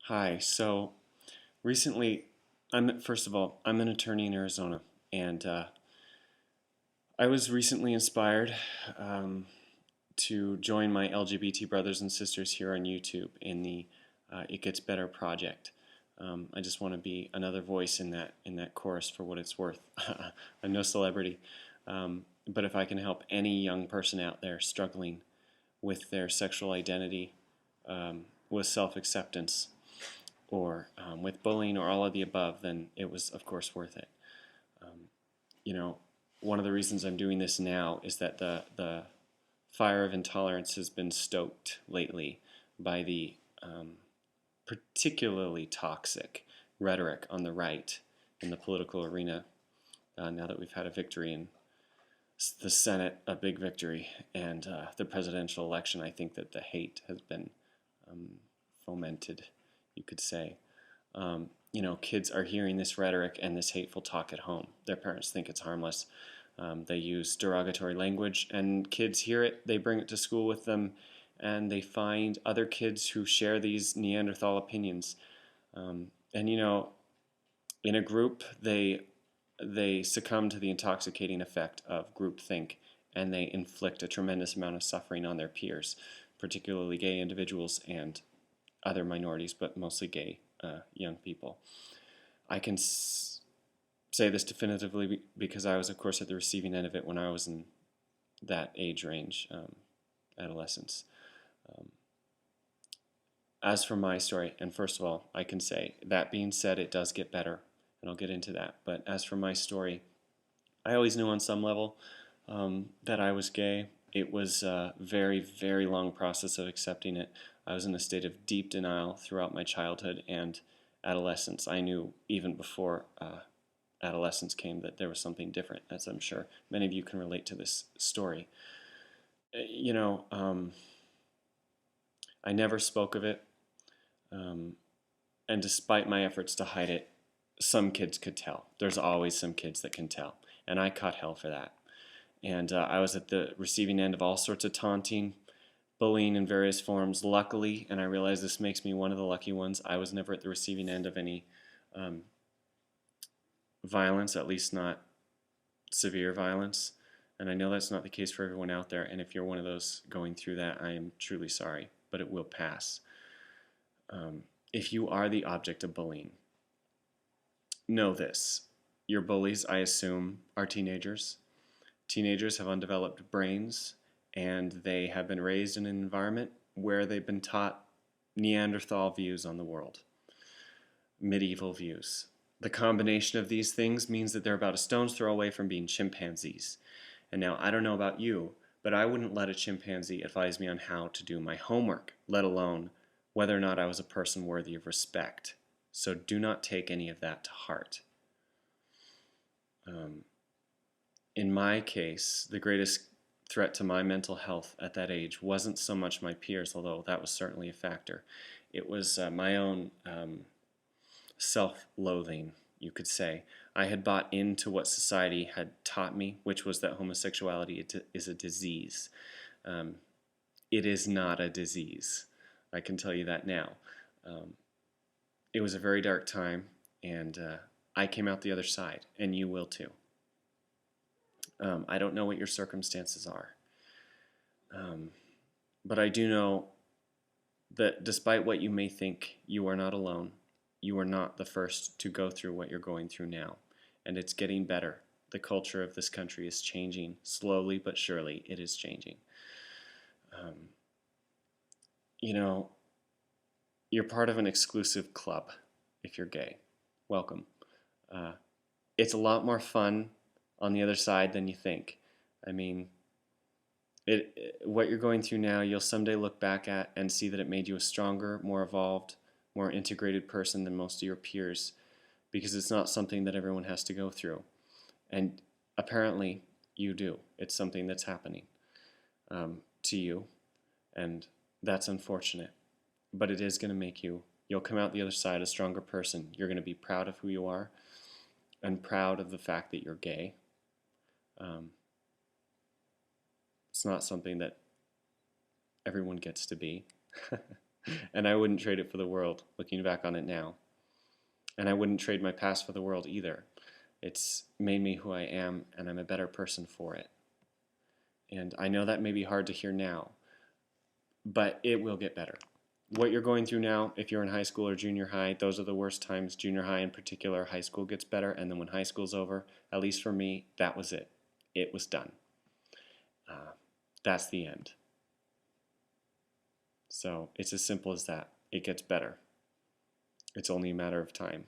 Hi. So recently, first of all, I'm an attorney in Arizona, and I was recently inspired um, to join my LGBT brothers and sisters here on YouTube in the It Gets Better project. I just want to be another voice in that chorus for what it's worth. I'm no celebrity, but if I can help any young person out there struggling with their sexual identity, with self-acceptance, or with bullying or all of the above, then it was, of course, worth it. Um, you know, one of the reasons I'm doing this now is that the fire of intolerance has been stoked lately by the particularly toxic rhetoric on the right in the political arena. Now that we've had a victory in the Senate, a big victory, and the presidential election, I think that the hate has been um, fomented, you could say. Kids are hearing this rhetoric and this hateful talk at home. Their parents think it's harmless. They use derogatory language, and kids hear it, they bring it to school with them, and they find other kids who share these Neanderthal opinions. And in a group, they succumb to the intoxicating effect of groupthink, and they inflict a tremendous amount of suffering on their peers, particularly gay individuals and other minorities, but mostly gay young people. I can say this definitively because I was, of course, at the receiving end of it when I was in that age range, adolescence. Um, as for my story, and first of all, I can say, that being said, it does get better, and I'll get into that. But as for my story, I always knew on some level that I was gay. It was a very, very long process of accepting it. I was in a state of deep denial throughout my childhood and adolescence. I knew even before adolescence came that there was something different, as I'm sure many of you can relate to this story. You know, I never spoke of it, um, and despite my efforts to hide it, some kids could tell. There's always some kids that can tell, and I caught hell for that. And I was at the receiving end of all sorts of taunting, bullying in various forms. Luckily, and I realize this makes me one of the lucky ones, I was never at the receiving end of any um, violence, at least not severe violence. And I know that's not the case for everyone out there. And if you're one of those going through that, I am truly sorry, but it will pass. If you are the object of bullying, know this. Your bullies, I assume, are teenagers. Teenagers have undeveloped brains, and they have been raised in an environment where they've been taught Neanderthal views on the world, medieval views. The combination of these things means that they're about a stone's throw away from being chimpanzees. And now, I don't know about you, but I wouldn't let a chimpanzee advise me on how to do my homework, let alone whether or not I was a person worthy of respect. So do not take any of that to heart. Um, in my case, the greatest threat to my mental health at that age wasn't so much my peers, although that was certainly a factor. It was my own self-loathing, you could say. I had bought into what society had taught me, which was that homosexuality is a disease. Um, it is not a disease. I can tell you that now. Um, it was a very dark time, and I came out the other side, and you will too. I don't know what your circumstances are, um, but I do know that despite what you may think, you are not alone. You are not the first to go through what you're going through now, and it's getting better. The culture of this country is changing slowly but surely. It is changing. Um, you know, you're part of an exclusive club if you're gay. Welcome. Uh, it's a lot more fun on the other side than you think. I mean, what you're going through now, you'll someday look back at and see that it made you a stronger, more evolved, more integrated person than most of your peers, because it's not something that everyone has to go through. And apparently, you do. It's something that's happening to you, and that's unfortunate. But it is going to make you'll come out the other side a stronger person. You're going to be proud of who you are and proud of the fact that you're gay. Um, it's not something that everyone gets to be. And I wouldn't trade it for the world, looking back on it now. And I wouldn't trade my past for the world either. It's made me who I am, and I'm a better person for it. And I know that may be hard to hear now, but it will get better. What you're going through now, if you're in high school or junior high, those are the worst times. Junior high in particular, high school gets better, and then when high school's over, at least for me, that was it. It was done. That's the end. So it's as simple as that. It gets better. It's only a matter of time.